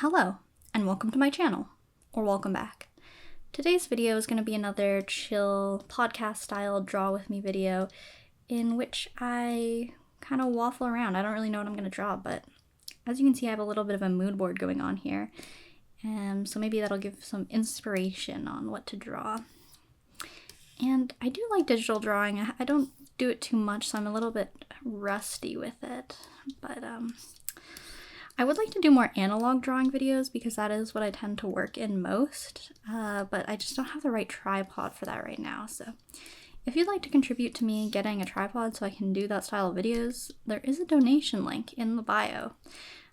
Hello, and welcome to my channel, or welcome back. Today's video is going to be another chill podcast-style draw with me video in which I kind of waffle around. I don't really know what I'm going to draw, but as you can see, I have a little bit of a mood board going on here, and so maybe that'll give some inspiration on what to draw. And I do like digital drawing. I don't do it too much, so I'm a little bit rusty with it, but I would like to do more analog drawing videos because that is what I tend to work in most, but I just don't have the right tripod for that right now. So if you'd like to contribute to me getting a tripod so I can do that style of videos, there is a donation link in the bio.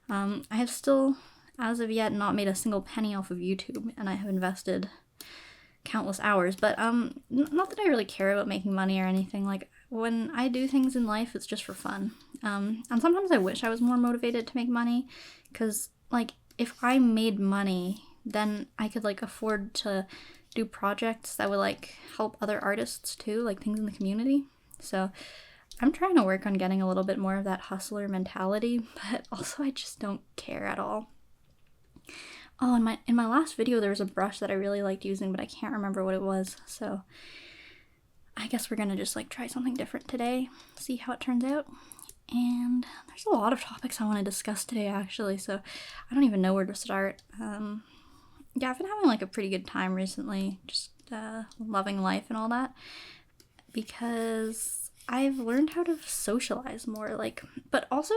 I have still, as of yet, not made a single penny off of YouTube, and I have invested countless hours, but not that I really care about making money or anything. Like, when I do things in life, it's just for fun. And sometimes I wish I was more motivated to make money, because, like, if I made money, then I could, like, afford to do projects that would, like, help other artists, too, like, things in the community. So I'm trying to work on getting a little bit more of that hustler mentality, but also I just don't care at all. Oh, in my last video, there was a brush that I really liked using, but I can't remember what it was, so I guess we're gonna just, like, try something different today, see how it turns out. And there's a lot of topics I want to discuss today, actually, so I don't even know where to start. Yeah, I've been having, like, a pretty good time recently, just loving life and all that, because I've learned how to socialize more, like, but also,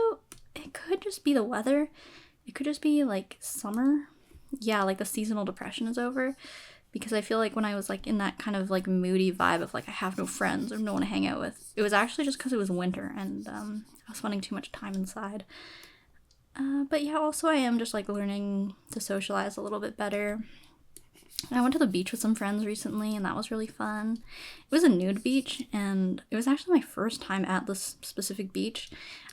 it could just be the weather. It could just be, like, summer. Yeah, like, the seasonal depression is over, because I feel like when I was, like, in that kind of, like, moody vibe of, like, I have no friends or no one to hang out with, it was actually just because it was winter, and I was spending too much time inside. But yeah, also I am just, like, learning to socialize a little bit better. And I went to the beach with some friends recently, and that was really fun. It was a nude beach, and it was actually my first time at this specific beach.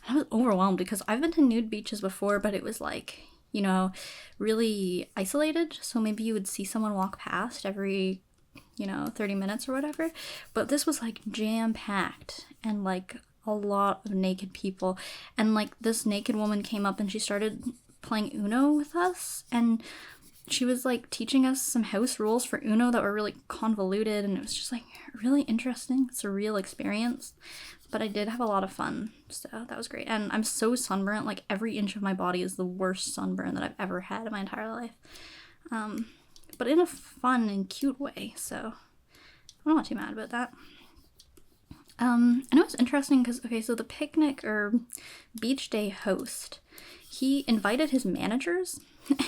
And I was overwhelmed because I've been to nude beaches before, but it was, like, you know, really isolated. So maybe you would see someone walk past every, 30 minutes or whatever. But this was, like, jam-packed and, like, a lot of naked people. And, like, this naked woman came up and she started playing Uno with us, and she was, like, teaching us some house rules for Uno that were really convoluted, and it was just, like, really interesting, surreal experience. But I did have a lot of fun, so that was great. And I'm so sunburnt, like, every inch of my body is the worst sunburn that I've ever had in my entire life. But in a fun and cute way, so I'm not too mad about that. I know it's interesting because, okay, so the picnic or beach day host, he invited his managers,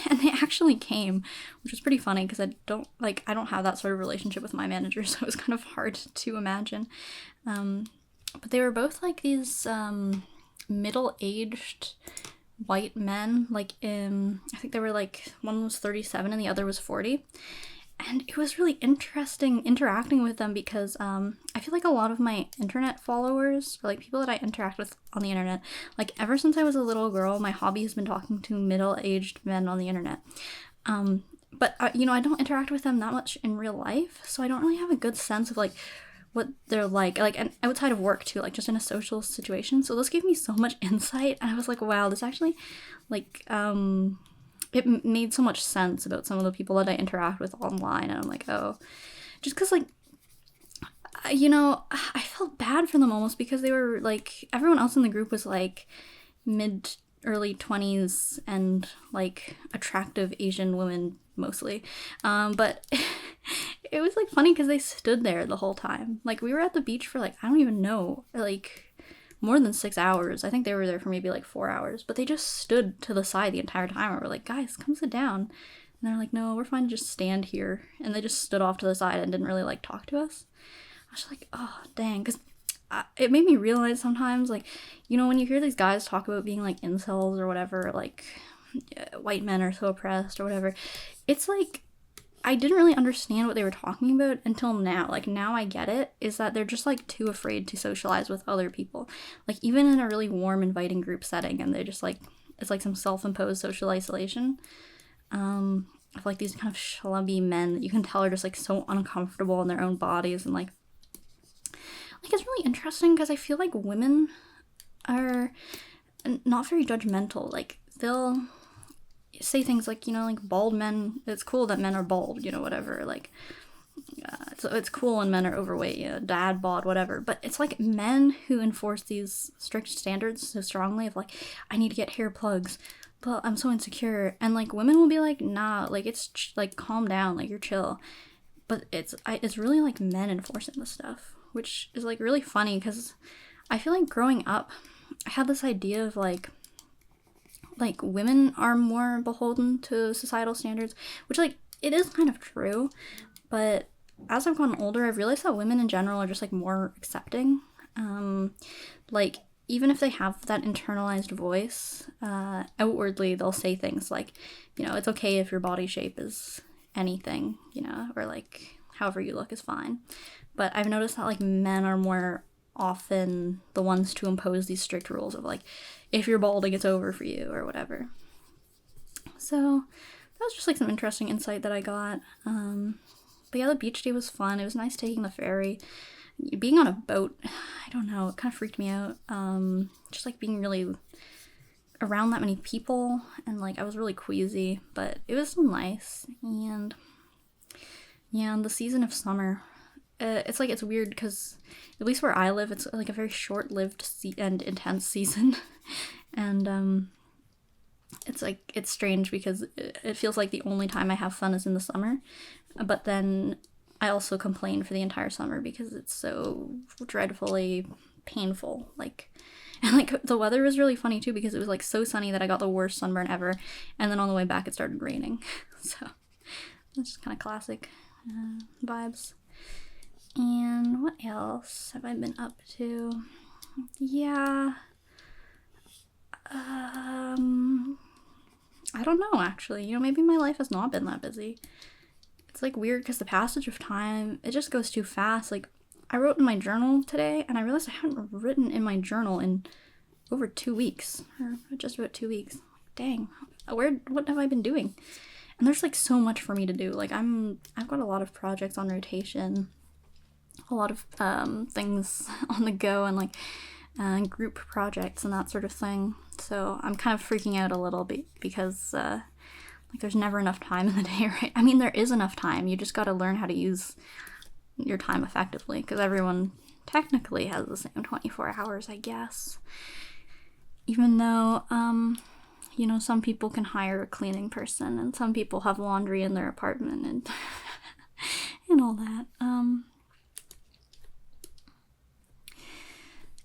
and they actually came, which was pretty funny because I don't have that sort of relationship with my manager, so it was kind of hard to imagine. But they were both, like, these middle-aged white men, like, I think they were, like, one was 37 and the other was 40. And it was really interesting interacting with them because I feel like a lot of my internet followers, or, like, people that I interact with on the internet, like, ever since I was a little girl, my hobby has been talking to middle-aged men on the internet. But, I don't interact with them that much in real life, so I don't really have a good sense of, like, what they're like, and outside of work, too, like, just in a social situation. So this gave me so much insight, and I was like, wow, this actually, like, it made so much sense about some of the people that I interact with online, and I'm like, oh, just because, like, I felt bad for them almost because they were, like, everyone else in the group was, like, early 20s and, like, attractive Asian women mostly, but it was, like, funny because they stood there the whole time. Like, we were at the beach for, like, I don't even know, like, more than 6 hours. I think they were there for maybe, like, 4 hours, but they just stood to the side the entire time. We were like, guys, come sit down. And they're like, no, we're fine to just stand here. And they just stood off to the side and didn't really, like, talk to us. I was like, oh, dang, because it made me realize sometimes, like, when you hear these guys talk about being, like, incels or whatever, like, white men are so oppressed or whatever, it's like, I didn't really understand what they were talking about until now. Like, now I get it, is that they're just, like, too afraid to socialize with other people. Like, even in a really warm, inviting group setting, and they're just, like, it's like some self-imposed social isolation. Of, like, these kind of schlubby men that you can tell are just, like, so uncomfortable in their own bodies, and, like, it's really interesting because I feel like women are not very judgmental. Like, they'll say things like, you know, like bald men, it's cool that men are bald, you know, whatever, like, it's cool when men are overweight, you know, dad bod, whatever. But it's like men who enforce these strict standards so strongly of like, I need to get hair plugs, but I'm so insecure. And like women will be like, nah, like it's like calm down, like you're chill. But it's really like men enforcing this stuff, which is like really funny because I feel like growing up, I had this idea of like women are more beholden to societal standards, which like it is kind of true, but as I've gotten older, I've realized that women in general are just like more accepting. Like even if they have that internalized voice, outwardly they'll say things like, you know, it's okay if your body shape is anything, you know, or like however you look is fine. But I've noticed that like men are more often the ones to impose these strict rules of like, if you're balding, it's over for you or whatever. So that was just like some interesting insight that I got. But yeah, the beach day was fun. It was nice taking the ferry. Being on a boat, I don't know, it kind of freaked me out. Just like being really around that many people, and like I was really queasy, but it was still nice. And yeah, in the season of summer, it's like it's weird because at least where I live, it's like a very short-lived and intense season. And it's like it's strange because it feels like the only time I have fun is in the summer, but then I also complain for the entire summer because it's so dreadfully painful. Like, and like the weather was really funny too because it was like so sunny that I got the worst sunburn ever, and then on the way back it started raining. So it's just kind of classic vibes. And what else have I been up to? Yeah. I don't know, actually. You know, maybe my life has not been that busy. It's like weird because the passage of time, it just goes too fast. Like, I wrote in my journal today, and I realized I haven't written in my journal in over 2 weeks, or just about 2 weeks. Dang, what have I been doing? And there's like so much for me to do. Like I've got a lot of projects on rotation, a lot of things on the go, and like group projects and that sort of thing. So I'm kind of freaking out a little bit because like there's never enough time in the day, right? I mean, there is enough time. You just got to learn how to use your time effectively because everyone technically has the same 24 hours, I guess. Even though, you know, some people can hire a cleaning person and some people have laundry in their apartment and and all that.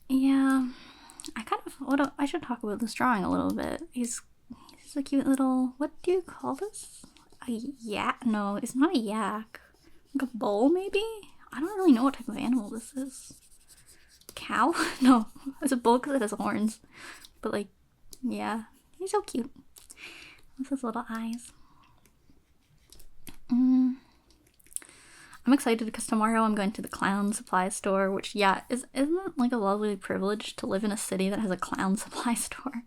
Yeah, I should talk about this drawing a little bit. He's a cute little, what do you call this? A yak? No, it's not a yak. Like a bull, maybe? I don't really know what type of animal this is. Cow? No, it's a bull because it has horns. But like, yeah, he's so cute. With his little eyes. I'm excited because tomorrow I'm going to the clown supply store, which, yeah, isn't it like a lovely privilege to live in a city that has a clown supply store?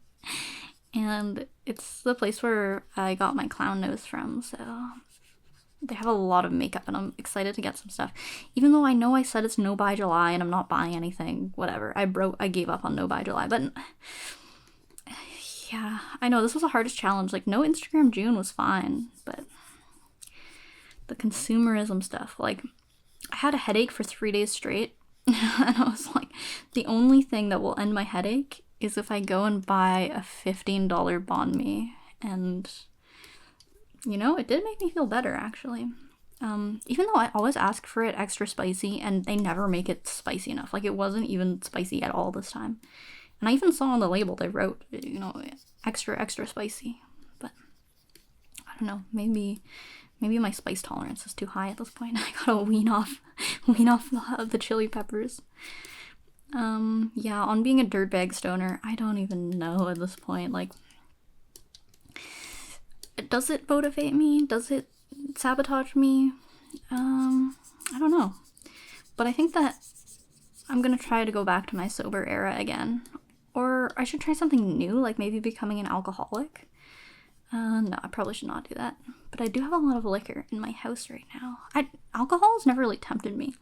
And it's the place where I got my clown nose from, so they have a lot of makeup and I'm excited to get some stuff. Even though I know I said it's no buy July and I'm not buying anything, whatever. I gave up on no buy July, but yeah, I know this was the hardest challenge. Like, no Instagram June was fine, but the consumerism stuff, like, I had a headache for 3 days straight, and I was like, the only thing that will end my headache is if I go and buy a $15 banh mi, and, you know, it did make me feel better, actually. Even though I always ask for it extra spicy, and they never make it spicy enough. Like, it wasn't even spicy at all this time. And I even saw on the label they wrote, you know, extra spicy. But I don't know, maybe my spice tolerance is too high at this point. I gotta wean off the chili peppers. Yeah, on being a dirtbag stoner, I don't even know at this point. Like, does it motivate me? Does it sabotage me? I don't know. But I think that I'm gonna try to go back to my sober era again. Or I should try something new, like maybe becoming an alcoholic. No, I probably should not do that. But I do have a lot of liquor in my house right now. Alcohol has never really tempted me.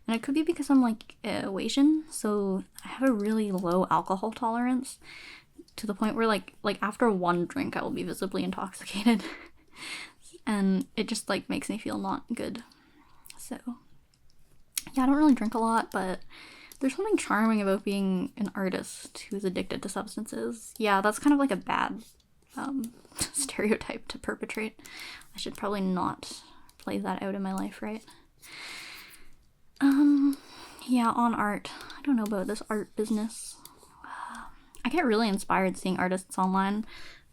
And it could be because I'm like Asian, so I have a really low alcohol tolerance. to the point where like after one drink I will be visibly intoxicated. And it just like makes me feel not good. So yeah, I don't really drink a lot, but there's something charming about being an artist who's addicted to substances. Yeah, that's kind of like a bad stereotype to perpetrate. I should probably not play that out in my life, right? Yeah, on art. I don't know about this art business. I get really inspired seeing artists online.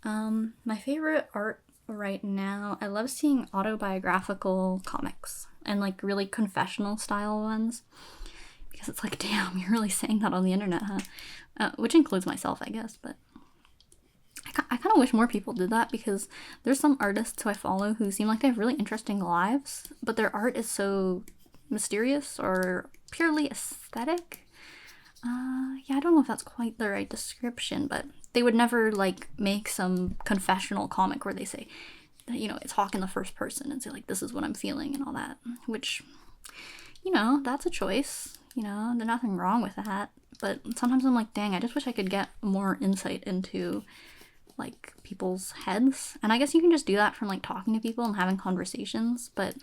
My favorite art right now, I love seeing autobiographical comics and like really confessional style ones, because it's like, damn, you're really saying that on the internet, huh? Which includes myself, I guess, but I kind of wish more people did that, because there's some artists who I follow who seem like they have really interesting lives, but their art is so mysterious or purely aesthetic. Yeah, I don't know if that's quite the right description, but they would never like make some confessional comic where they say, you know, talk in the first person and say like, this is what I'm feeling and all that, which, you know, that's a choice, you know, there's nothing wrong with that. But sometimes I'm like, dang, I just wish I could get more insight into like people's heads. And I guess you can just do that from like talking to people and having conversations, but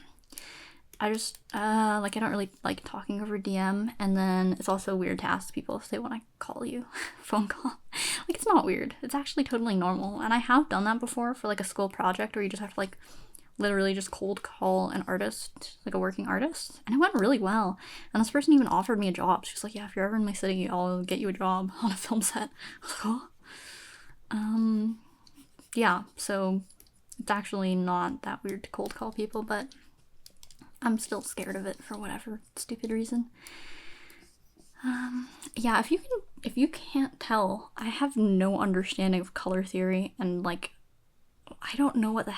I just like, I don't really like talking over DM, and then it's also weird to ask people if they want to call you. Phone call. Like, it's not weird, it's actually totally normal. And I have done that before for like a school project where you just have to like literally just cold call an artist, like a working artist, and it went really well. And this person even offered me a job. She was like, yeah, if you're ever in my city, I'll get you a job on a film set. I was like, oh. Yeah, so it's actually not that weird to cold call people, but I'm still scared of it for whatever stupid reason. Yeah, if you can't tell, I have no understanding of color theory, and like, I don't know what the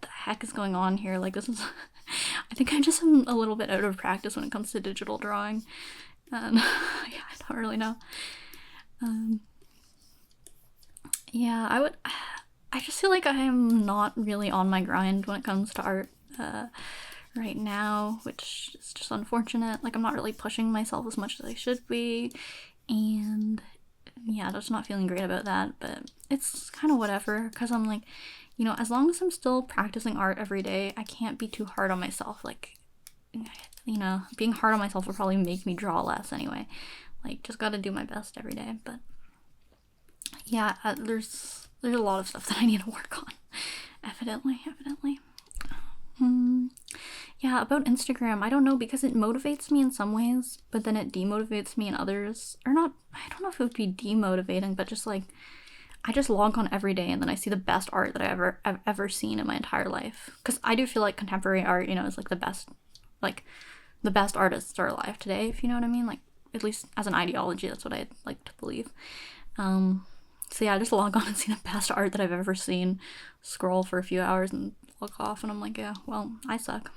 heck is going on here. Like, this is, I think I just am a little bit out of practice when it comes to digital drawing, and yeah, I don't really know. Yeah, I just feel like I'm not really on my grind when it comes to art right now, which is just unfortunate. Like, I'm not really pushing myself as much as I should be, and yeah, just not feeling great about that. But it's kind of whatever, because I'm like, you know, as long as I'm still practicing art every day, I can't be too hard on myself. Like, you know, being hard on myself will probably make me draw less anyway. Like, just gotta do my best every day. But yeah, there's a lot of stuff that I need to work on. Evidently. Yeah, about Instagram, I don't know, because it motivates me in some ways, but then it demotivates me in others. Or not, I don't know if it would be demotivating, but just like, I just log on every day and then I see the best art that I've ever seen in my entire life. Because I do feel like contemporary art, you know, is like the best artists are alive today, if you know what I mean. Like, at least as an ideology, that's what I like to believe. So yeah, I just log on and see the best art that I've ever seen, scroll for a few hours and look off, and I'm like, yeah, well, I suck.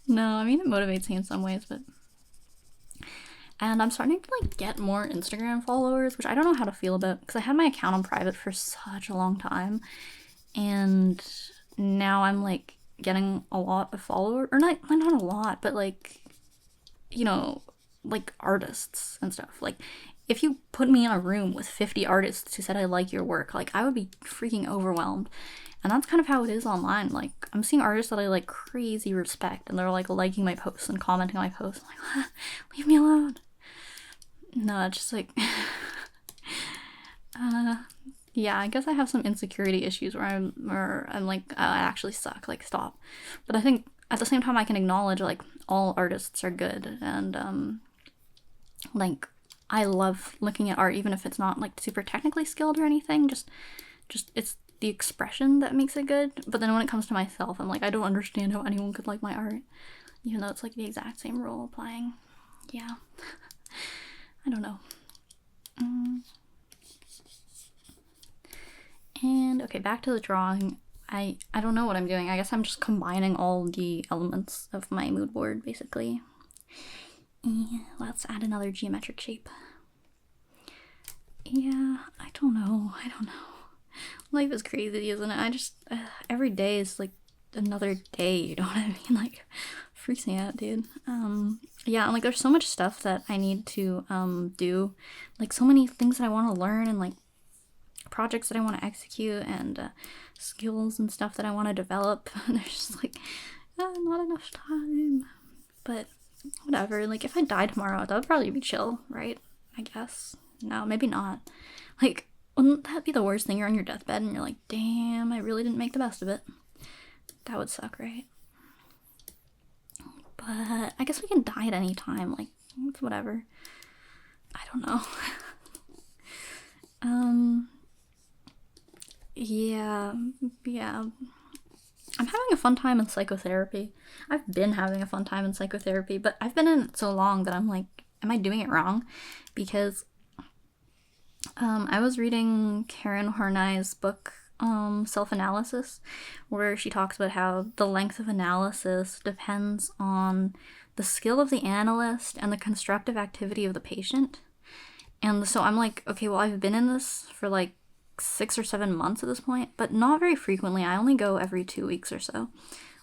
No, I mean, it motivates me in some ways, but... And I'm starting to, like, get more Instagram followers, which I don't know how to feel about, because I had my account on private for such a long time, and now I'm, like, getting a lot of followers, or not a lot, but, like, you know, like, artists and stuff. Like, if you put me in a room with 50 artists who said I like your work, like, I would be freaking overwhelmed. And that's kind of how it is online. Like, I'm seeing artists that I like crazy respect, and they're like liking my posts and commenting on my posts. I'm like, leave me alone. No, it's just like, yeah, I guess I have some insecurity issues where I'm like, I actually suck. Like, stop. But I think at the same time, I can acknowledge like all artists are good, and like, I love looking at art, even if it's not like super technically skilled or anything. Just it's the expression that makes it good. But then when it comes to myself, I'm like, I don't understand how anyone could like my art, even though it's like the exact same role applying. Yeah. I don't know. And okay, back to the drawing. I don't know what I'm doing. I guess I'm just combining all the elements of my mood board, basically. Let's add another geometric shape. Yeah, I don't know. Life is crazy, isn't it? I just, every day is like another day, you know what I mean? Like, freaks me out, dude. Yeah, and like, there's so much stuff that I need to do. Like, so many things that I want to learn, and like, projects that I want to execute and skills and stuff that I want to develop. And there's just like not enough time. But whatever. Like, if I die tomorrow, that would probably be chill, right? I guess. No, maybe not. Like, wouldn't that be the worst thing? You're on your deathbed and you're like, damn, I really didn't make the best of it. That would suck, right? But I guess we can die at any time. Like, it's whatever. I don't know. Yeah. I'm having a fun time in psychotherapy. I've been having a fun time in psychotherapy, but I've been in it so long that I'm like, am I doing it wrong? Because I was reading Karen Horney's book, Self-Analysis, where she talks about how the length of analysis depends on the skill of the analyst and the constructive activity of the patient. And so I'm like, okay, well, I've been in this for like 6 or 7 months at this point, but not very frequently. I only go every 2 weeks or so,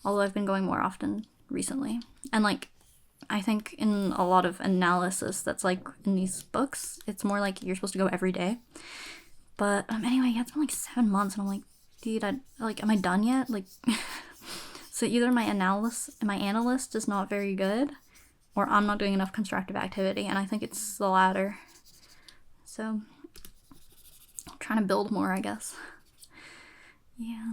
although I've been going more often recently. And like, I think in a lot of analysis that's like in these books, it's more like you're supposed to go every day. But anyway, yeah, it's been like 7 months, and I'm like, dude, am I done yet? Like, so either my analyst is not very good, or I'm not doing enough constructive activity, and I think it's the latter. So, I'm trying to build more, I guess. Yeah.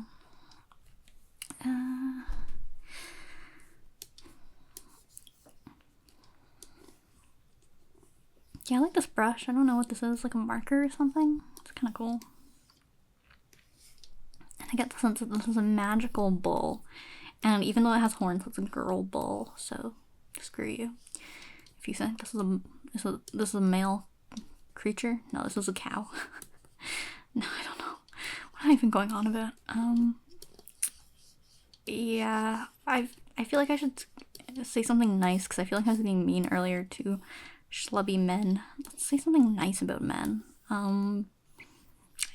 Yeah, I like this brush. I don't know what this is, like a marker or something. It's kind of cool. And I get the sense that this is a magical bull. And even though it has horns, it's a girl bull. So, screw you. If you think this is a male creature. No, this is a cow. No, I don't know. What am I even going on about? Yeah, I feel like I should say something nice, because I feel like I was being mean earlier to schlubby men. Let's say something nice about men.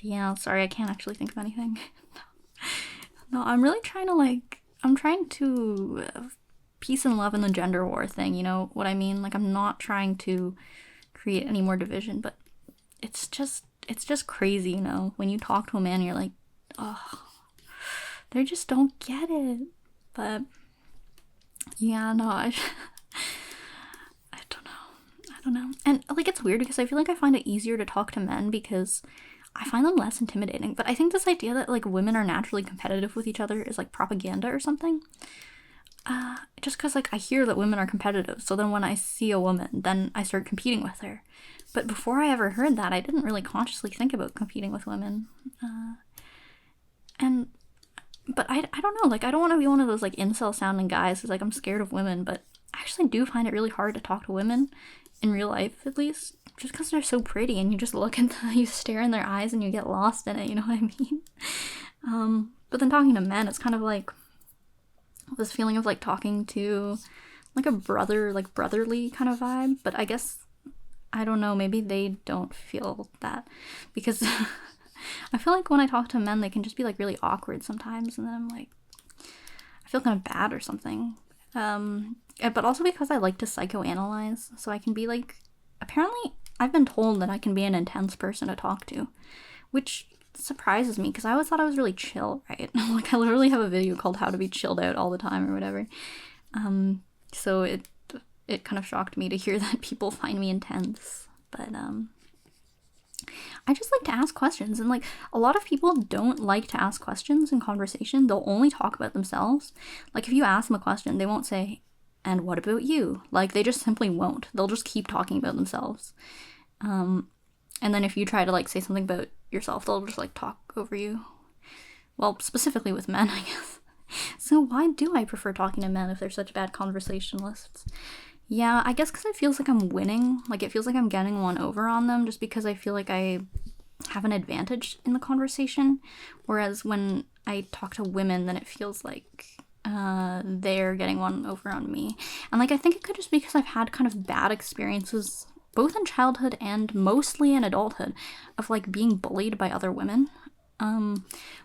Yeah, sorry, I can't actually think of anything. No, I'm really trying to peace and love in the gender war thing, you know what I mean? Like, I'm not trying to create any more division, but it's just crazy, you know, when you talk to a man, you're like, oh, they just don't get it. But yeah, no, I don't know. And like, it's weird because I feel like I find it easier to talk to men because I find them less intimidating. But I think this idea that like women are naturally competitive with each other is like propaganda or something. Just because like I hear that women are competitive, so then when I see a woman, then I start competing with her. But before I ever heard that, I didn't really consciously think about competing with women. But I don't know, like, I don't want to be one of those like incel sounding guys who's like, I'm scared of women, but I actually do find it really hard to talk to women in real life, at least, just because they're so pretty and you just look at them, you stare in their eyes and you get lost in it, you know what I mean? But then talking to men, it's kind of like this feeling of like talking to like a brother, like brotherly kind of vibe. But I guess, I don't know, maybe they don't feel that, because I feel like when I talk to men, they can just be like really awkward sometimes, and then I'm like, I feel kind of bad or something. But also because I like to psychoanalyze, so I can be like, apparently I've been told that I can be an intense person to talk to, which surprises me because I always thought I was really chill, right? Like, I literally have a video called How to Be Chilled Out All the Time or whatever. So it kind of shocked me to hear that people find me intense. But I just like to ask questions, and like, a lot of people don't like to ask questions in conversation. They'll only talk about themselves. Like, if you ask them a question, they won't say, and what about you? Like, they just simply won't. They'll just keep talking about themselves. And then if you try to like say something about yourself, they'll just like talk over you. Well, specifically with men, I guess. So why do I prefer talking to men if they're such bad conversationalists? Yeah, I guess because it feels like I'm winning. Like, it feels like I'm getting one over on them, just because I feel like I have an advantage in the conversation. Whereas when I talk to women, then it feels like they're getting one over on me. And like, I think it could just be because I've had kind of bad experiences, both in childhood and mostly in adulthood, of like being bullied by other women.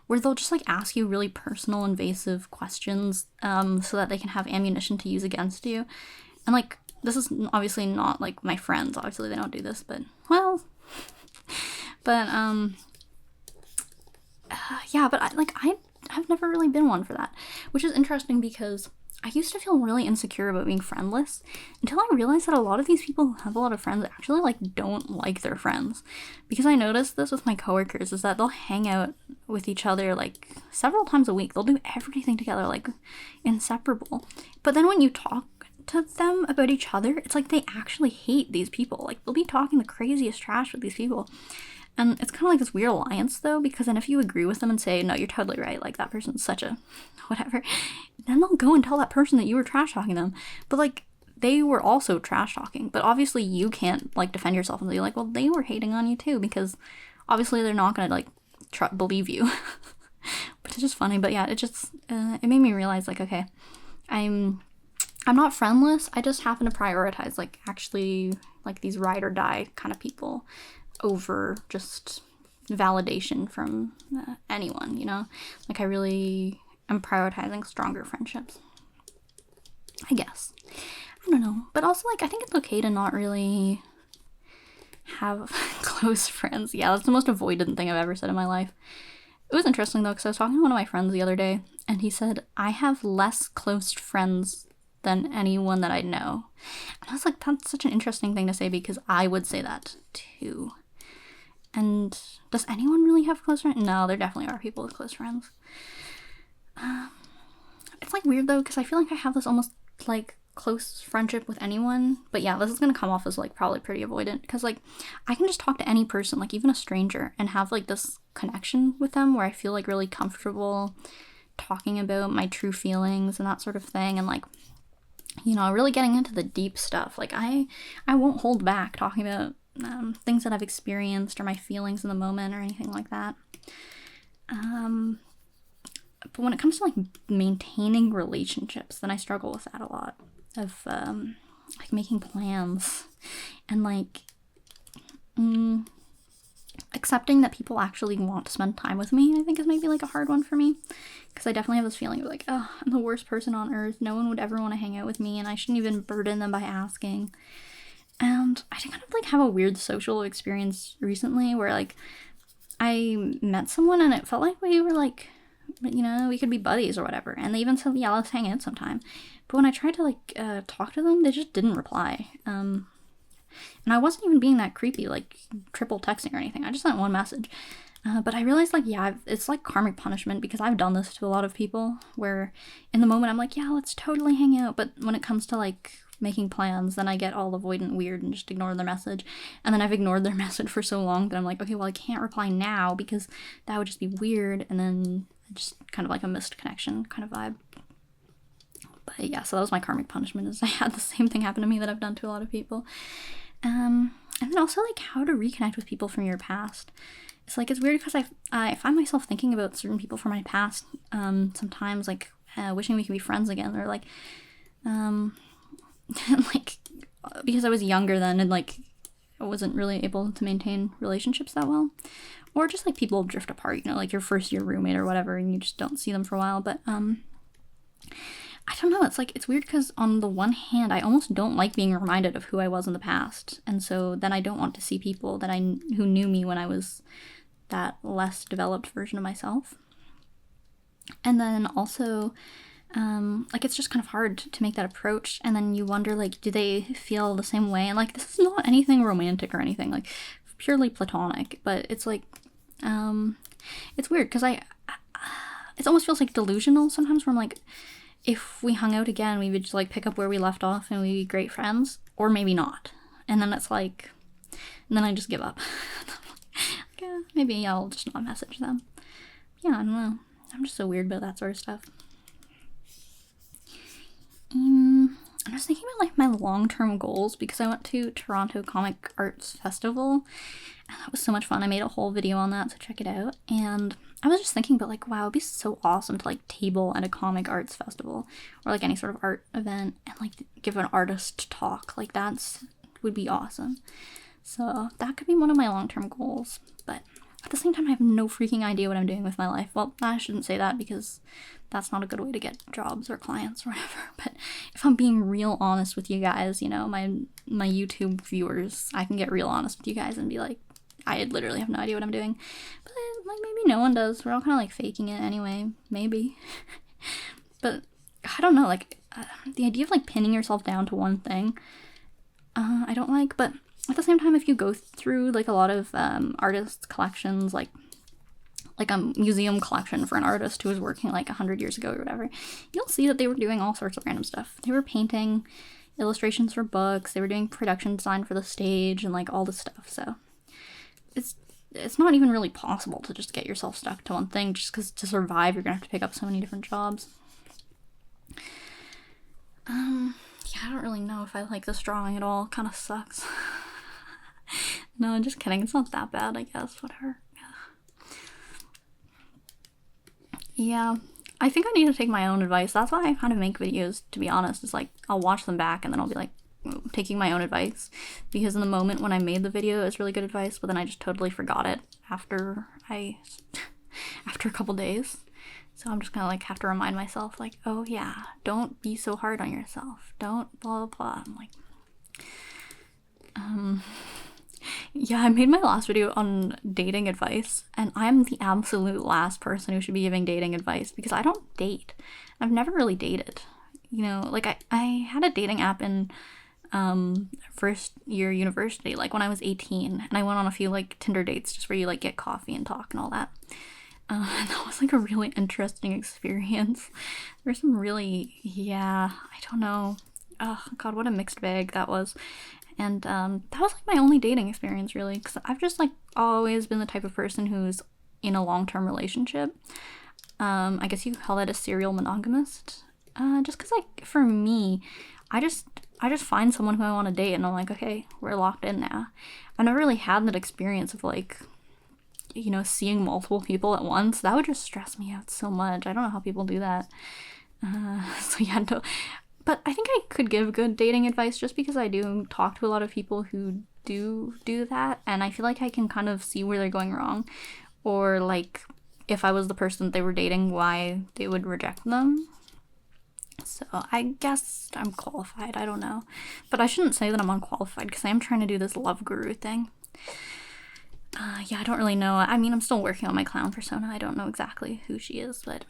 Where they'll just like ask you really personal, invasive questions, so that they can have ammunition to use against you. And like, this is obviously not like my friends, obviously they don't do this, but, well, but yeah, but I've never really been one for that, which is interesting because I used to feel really insecure about being friendless until I realized that a lot of these people who have a lot of friends actually like don't like their friends. Because I noticed this with my coworkers is that they'll hang out with each other like several times a week. They'll do everything together, like inseparable. But then when you talk to them about each other, it's like they actually hate these people. Like they'll be talking the craziest trash with these people. And it's kind of like this weird alliance, though, because then if you agree with them and say, no, you're totally right, like, that person's such a whatever, then they'll go and tell that person that you were trash-talking them. But, like, they were also trash-talking. But obviously you can't, like, defend yourself and be like, well, they were hating on you, too, because obviously they're not going to, like, believe you. Which is just funny. But, yeah, it just, it made me realize, like, okay, I'm not friendless. I just happen to prioritize, like, actually, like, these ride or die kind of people over just validation from anyone, you know? Like, I really am prioritizing stronger friendships, I guess. I don't know. But also, like, I think it's okay to not really have close friends. Yeah, that's the most avoidant thing I've ever said in my life. It was interesting, though, because I was talking to one of my friends the other day, and he said, I have less close friends than anyone that I know. And I was like, that's such an interesting thing to say, because I would say that, too. And does anyone really have close friends? No, there definitely are people with close friends. It's like weird though, because I feel like I have this almost like close friendship with anyone. But yeah, this is gonna come off as like probably pretty avoidant, because like I can just talk to any person, like even a stranger, and have like this connection with them where I feel like really comfortable talking about my true feelings and that sort of thing, and like, you know, really getting into the deep stuff. Like I won't hold back talking about things that I've experienced or my feelings in the moment or anything like that. But when it comes to like maintaining relationships, then I struggle with that a lot. Of like making plans and like accepting that people actually want to spend time with me, I think is maybe like a hard one for me. Because I definitely have this feeling of like, oh, I'm the worst person on earth. No one would ever want to hang out with me, and I shouldn't even burden them by asking. And I kind of like have a weird social experience recently where like I met someone and it felt like we were like, you know, we could be buddies or whatever. And they even said, yeah, let's hang out sometime. But when I tried to like talk to them, they just didn't reply. And I wasn't even being that creepy, like triple texting or anything. I just sent one message. But I realized like, yeah, it's like karmic punishment, because I've done this to a lot of people where in the moment I'm like, yeah, let's totally hang out. But when it comes to like making plans, then I get all avoidant weird and just ignore their message. And then I've ignored their message for so long that I'm like, okay, well, I can't reply now because that would just be weird. And then just kind of like a missed connection kind of vibe. But yeah, so that was my karmic punishment, is I had the same thing happen to me that I've done to a lot of people. And then also like how to reconnect with people from your past. It's like, it's weird because I find myself thinking about certain people from my past sometimes, like wishing we could be friends again, or like like because I was younger then and like I wasn't really able to maintain relationships that well, or just like people drift apart, you know, like your first year roommate or whatever, and you just don't see them for a while. But I don't know, it's like, it's weird because on the one hand I almost don't like being reminded of who I was in the past, and so then I don't want to see people that who knew me when I was that less developed version of myself. And then also like it's just kind of hard to make that approach, and then you wonder like, do they feel the same way? And like, this is not anything romantic or anything, like purely platonic, but it's like it's weird because it almost feels like delusional sometimes, where I'm like, if we hung out again we would just like pick up where we left off and we'd be great friends, or maybe not. And then it's like, and then I just give up. Like, yeah, maybe I'll just not message them. Yeah, I don't know, I'm just so weird about that sort of stuff. I was thinking about like my long-term goals, because I went to Toronto Comic Arts Festival and that was so much fun. I made a whole video on that, so check it out. And I was just thinking about like, wow, it'd be so awesome to like table at a comic arts festival or like any sort of art event and like give an artist talk. Like that's would be awesome. So that could be one of my long-term goals. But at the same time, I have no freaking idea what I'm doing with my life. Well, I shouldn't say that, because that's not a good way to get jobs or clients or whatever. But if I'm being real honest with you guys, you know, my YouTube viewers, I can get real honest with you guys and be like, I literally have no idea what I'm doing. But, like, maybe no one does. We're all kind of, like, faking it anyway. Maybe. But, I don't know, like, the idea of, like, pinning yourself down to one thing, I don't like. But at the same time, if you go through, like, a lot of artists' collections, like a museum collection for an artist who was working, like, 100 years ago or whatever, you'll see that they were doing all sorts of random stuff. They were painting illustrations for books, they were doing production design for the stage, and, like, all this stuff. So it's not even really possible to just get yourself stuck to one thing, just because to survive you're gonna have to pick up so many different jobs. Yeah, I don't really know if I like this drawing at all. It kind of sucks. No, I'm just kidding. It's not that bad, I guess. Whatever. Yeah, I think I need to take my own advice. That's why I kind of make videos, to be honest. It's like, I'll watch them back and then I'll be like, taking my own advice. Because in the moment when I made the video, it was really good advice, but then I just totally forgot it after a couple days. So I'm just gonna, like, have to remind myself, like, oh yeah, don't be so hard on yourself. Don't blah, blah, blah. I'm like, yeah, I made my last video on dating advice, and I'm the absolute last person who should be giving dating advice, because I don't date. I've never really dated. You know, like, I had a dating app in first year university, like, when I was 18, and I went on a few, like, Tinder dates just where you, like, get coffee and talk and all that. And that was, like, a really interesting experience. There's some really, yeah, I don't know. Oh, God, what a mixed bag that was. And that was, like, my only dating experience, really, because I've just, like, always been the type of person who's in a long-term relationship. I guess you could call that a serial monogamist. Just because, like, for me, I just find someone who I want to date, and I'm like, okay, we're locked in now. I've never really had that experience of, like, you know, seeing multiple people at once. That would just stress me out so much. I don't know how people do that. So yeah, no. But I think I could give good dating advice just because I do talk to a lot of people who do that, and I feel like I can kind of see where they're going wrong, or, like, if I was the person that they were dating, why they would reject them. So I guess I'm qualified, I don't know. But I shouldn't say that I'm unqualified, because I am trying to do this love guru thing. Yeah, I don't really know. I mean, I'm still working on my clown persona. I don't know exactly who she is, but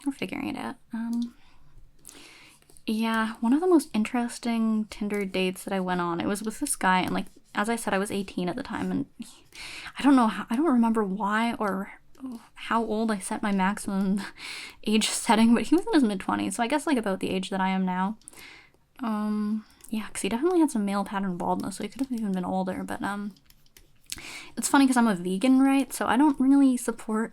we're figuring it out. Yeah, one of the most interesting Tinder dates that I went on, it was with this guy, and, like, as I said, I was 18 at the time, and I don't remember why or how old I set my maximum age setting, but he was in his mid-20s, so I guess, like, about the age that I am now. Yeah, because he definitely had some male pattern baldness, so he could have even been older, but, it's funny because I'm a vegan, right, so I don't really support,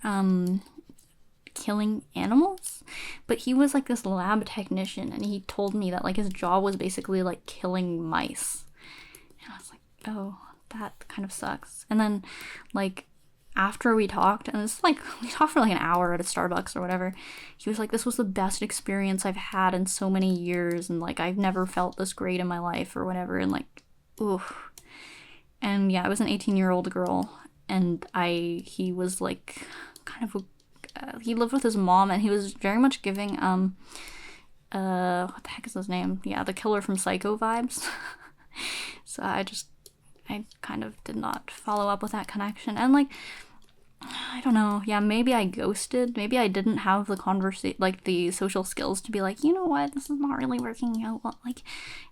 killing animals, but he was, like, this lab technician, and he told me that, like, his job was basically, like, killing mice, and I was like, oh, that kind of sucks. And then, like, after we talked, and it's like, we talked for like an hour at a Starbucks or whatever, he was like, this was the best experience I've had in so many years, and, like, I've never felt this great in my life or whatever, and, like, ooh. And yeah, I was an 18-year-old girl, and he was, like, kind of he lived with his mom, and he was very much giving what the heck is his name? Yeah, the killer from Psycho vibes. So I kind of did not follow up with that connection, and, like, I don't know, yeah, maybe I ghosted, maybe I didn't have the like, the social skills to be like, you know what, this is not really working out well, like,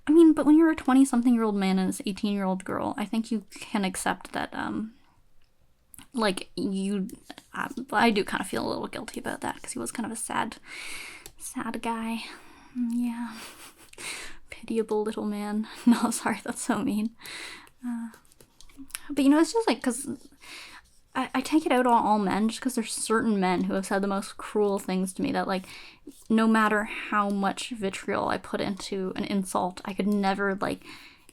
I mean, but when you're a 20-something-year-old man and this 18-year-old girl, I think you can accept that, like, I do kind of feel a little guilty about that, because he was kind of a sad guy, yeah, pitiable little man. No, sorry, that's so mean. But, you know, it's just, like, because I take it out on all men, just because there's certain men who have said the most cruel things to me that, like, no matter how much vitriol I put into an insult, I could never, like,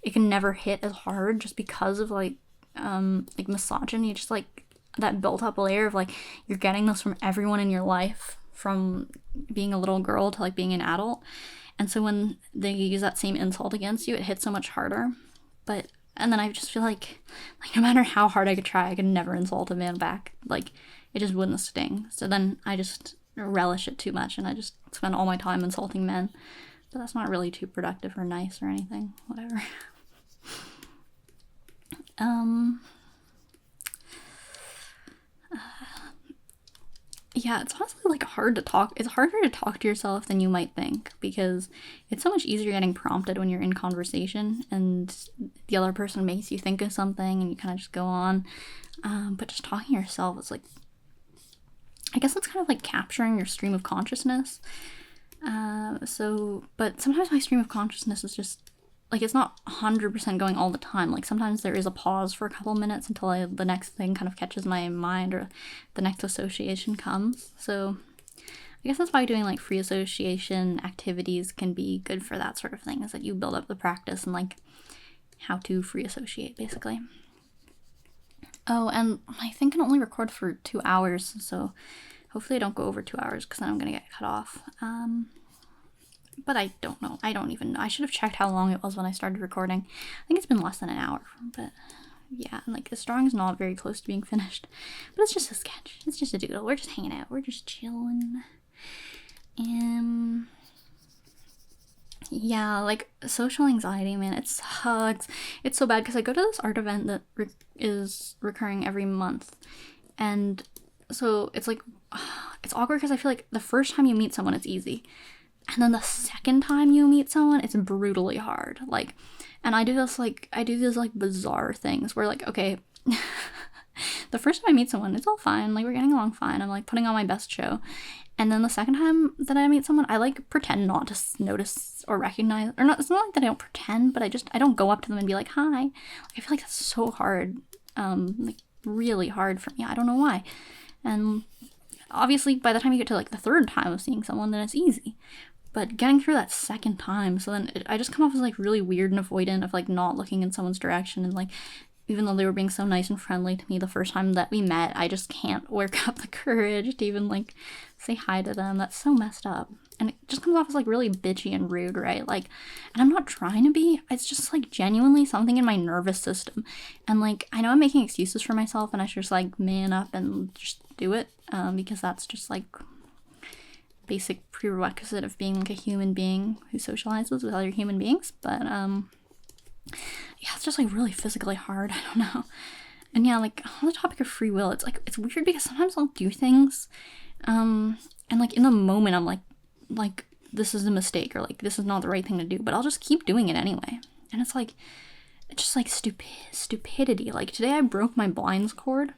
it can never hit as hard, just because of, like, misogyny, just, like, that built up layer of, like, you're getting this from everyone in your life, from being a little girl to, like, being an adult, and so when they use that same insult against you, it hits so much harder. But, and then I just feel like no matter how hard I could try, I could never insult a man back, like, it just wouldn't sting. So then I just relish it too much, and I just spend all my time insulting men, but that's not really too productive or nice or anything, whatever. yeah, it's honestly like hard to talk. It's harder to talk to yourself than you might think, because it's so much easier getting prompted when you're in conversation and the other person makes you think of something and you kind of just go on. But just talking to yourself is like, I guess it's kind of like capturing your stream of consciousness. But sometimes my stream of consciousness is just like, it's not 100% going all the time. Like sometimes there is a pause for a couple minutes until the next thing kind of catches my mind or the next association comes. So I guess that's why doing like free association activities can be good for that sort of thing, is that you build up the practice and like how to free associate, basically. Oh, and my thing can only record for 2 hours, so hopefully I don't go over 2 hours, because then I'm gonna get cut off. But I don't know. I don't even know. I should have checked how long it was when I started recording. I think it's been less than an hour, but yeah, and like this drawing is not very close to being finished. But it's just a sketch. It's just a doodle. We're just hanging out. We're just chilling. Yeah, like social anxiety, man, it sucks. It's so bad because I go to this art event that is recurring every month. And so it's like, it's awkward because I feel like the first time you meet someone, it's easy. And then the second time you meet someone, it's brutally hard. Like, and I do these like bizarre things where like, okay, the first time I meet someone, it's all fine. Like, we're getting along fine. I'm like putting on my best show. And then the second time that I meet someone, I like pretend not to notice or recognize, or not. It's not like that I don't pretend, but I don't go up to them and be like, hi. Like, I feel like that's so hard, like really hard for me. I don't know why. And obviously by the time you get to like the third time of seeing someone, then it's easy. But getting through that second time, so then I just come off as like really weird and avoidant of like not looking in someone's direction, and like, even though they were being so nice and friendly to me the first time that we met, I just can't work up the courage to even like say hi to them. That's so messed up. And it just comes off as like really bitchy and rude, right? Like, and I'm not trying to be. It's just like genuinely something in my nervous system. And like, I know I'm making excuses for myself and I should just like man up and just do it, because that's just like basic prerequisite of being like a human being who socializes with other human beings. But yeah, it's just like really physically hard. I don't know. And yeah, like on the topic of free will, it's like, it's weird because sometimes I'll do things and like in the moment I'm like this is a mistake, or like this is not the right thing to do, but I'll just keep doing it anyway. And it's like, it's just like stupidity. Like today I broke my blinds cord.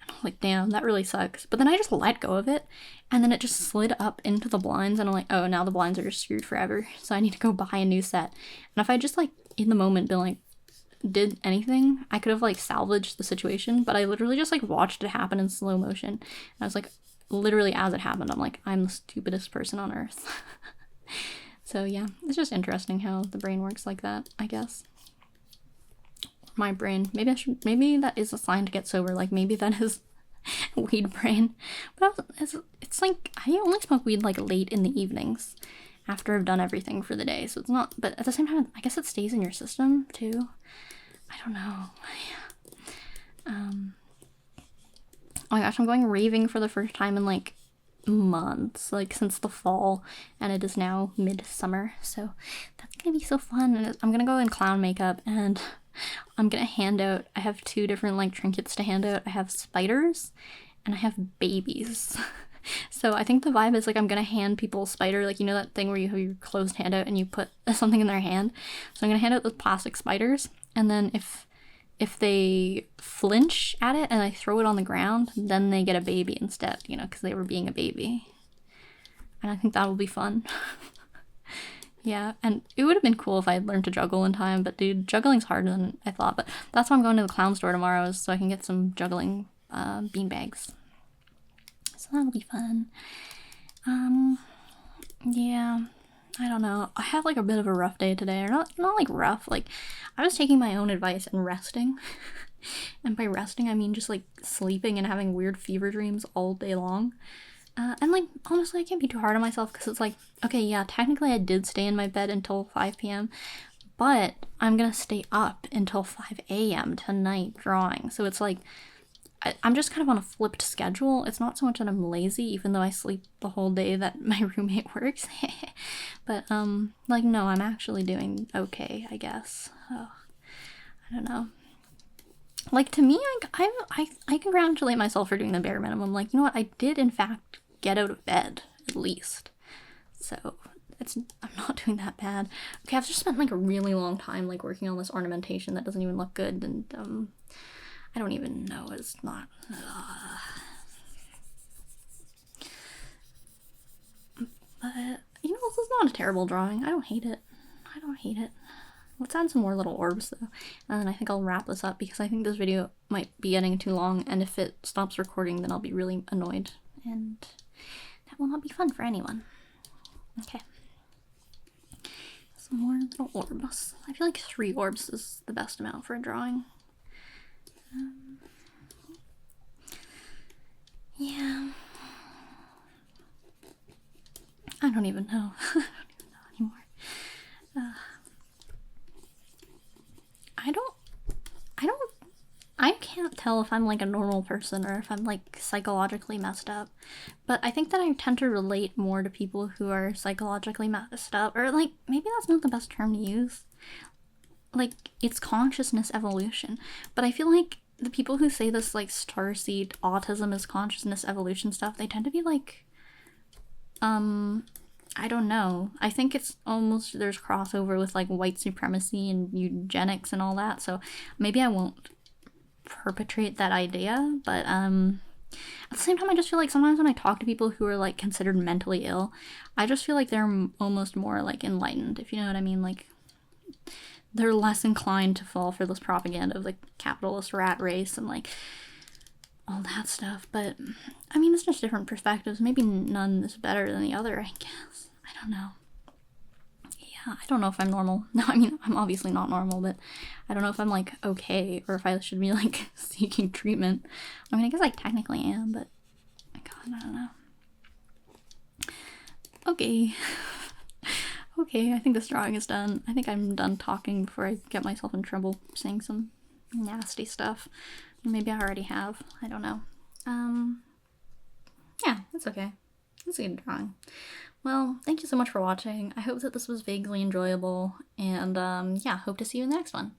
I'm like, damn, that really sucks. But then I just let go of it, and then it just slid up into the blinds, and I'm like, oh, now the blinds are just screwed forever, so I need to go buy a new set. And if I just like in the moment been like, did anything, I could have like salvaged the situation, but I literally just like watched it happen in slow motion. And I was like, literally as it happened, I'm like, I'm the stupidest person on earth. So yeah, it's just interesting how the brain works like that, I guess. My brain, maybe that is a sign to get sober. Like maybe that is weed brain. But it's like, I only smoke weed like late in the evenings after I've done everything for the day, so it's not, but at the same time, I guess it stays in your system too. I don't know. Oh my gosh, I'm going raving for the first time in like months, like since the fall, and it is now midsummer, so that's gonna be so fun. And I'm gonna go in clown makeup, and I'm gonna hand out, I have 2 different like trinkets to hand out. I have spiders and I have babies. So I think the vibe is like, I'm gonna hand people a spider, like, you know that thing where you have your closed hand out and you put something in their hand. So I'm gonna hand out those plastic spiders, and then if they flinch at it and I throw it on the ground, then they get a baby instead, you know, because they were being a baby. And I think that will be fun. Yeah, and it would have been cool if I had learned to juggle in time, but dude, juggling's harder than I thought. But that's why I'm going to the clown store tomorrow, so I can get some juggling beanbags. So that'll be fun. Yeah, I don't know. I had like a bit of a rough day today, or not like rough, like I was taking my own advice and resting. And by resting, I mean just like sleeping and having weird fever dreams all day long. And like, honestly, I can't be too hard on myself, because it's like, okay, yeah, technically I did stay in my bed until 5 p.m., but I'm gonna stay up until 5 a.m. tonight drawing. So it's like, I'm just kind of on a flipped schedule. It's not so much that I'm lazy, even though I sleep the whole day that my roommate works. But, like, no, I'm actually doing okay, I guess. Oh, I don't know. Like, to me, I congratulate myself for doing the bare minimum. Like, you know what? I did, in fact, get out of bed, at least. So, I'm not doing that bad. Okay, I've just spent, like, a really long time, like, working on this ornamentation that doesn't even look good, and, I don't even know. It's not... But, you know, this is not a terrible drawing. I don't hate it. I don't hate it. Let's add some more little orbs, though. And then I think I'll wrap this up because I think this video might be getting too long, and if it stops recording, then I'll be really annoyed. And that will not be fun for anyone. Okay. Some more little orbs. I feel like 3 orbs is the best amount for a drawing. Yeah. I don't even know. I don't even know anymore. I can't tell if I'm like a normal person or if I'm like psychologically messed up. But I think that I tend to relate more to people who are psychologically messed up, or like, maybe that's not the best term to use. Like, it's consciousness evolution. But I feel like the people who say this, like, starseed autism is consciousness evolution stuff, they tend to be like, I don't know. I think it's almost, there's crossover with like white supremacy and eugenics and all that, so maybe I won't perpetrate that idea, but at the same time, I just feel like sometimes when I talk to people who are like considered mentally ill, I just feel like they're almost more like enlightened, if you know what I mean. Like, they're less inclined to fall for this propaganda of the capitalist rat race and like all that stuff. But I mean, it's just different perspectives. Maybe none is better than the other, I guess. I don't know. Yeah, I don't know if I'm normal. No, I mean, I'm obviously not normal, but I don't know if I'm like okay or if I should be like seeking treatment. I mean, I guess I technically am, but God, I don't know. Okay. Okay, I think this drawing is done. I think I'm done talking before I get myself in trouble saying some nasty stuff. Maybe I already have. I don't know. Yeah, it's okay. It's a good drawing. Well, thank you so much for watching. I hope that this was vaguely enjoyable, and yeah, hope to see you in the next one.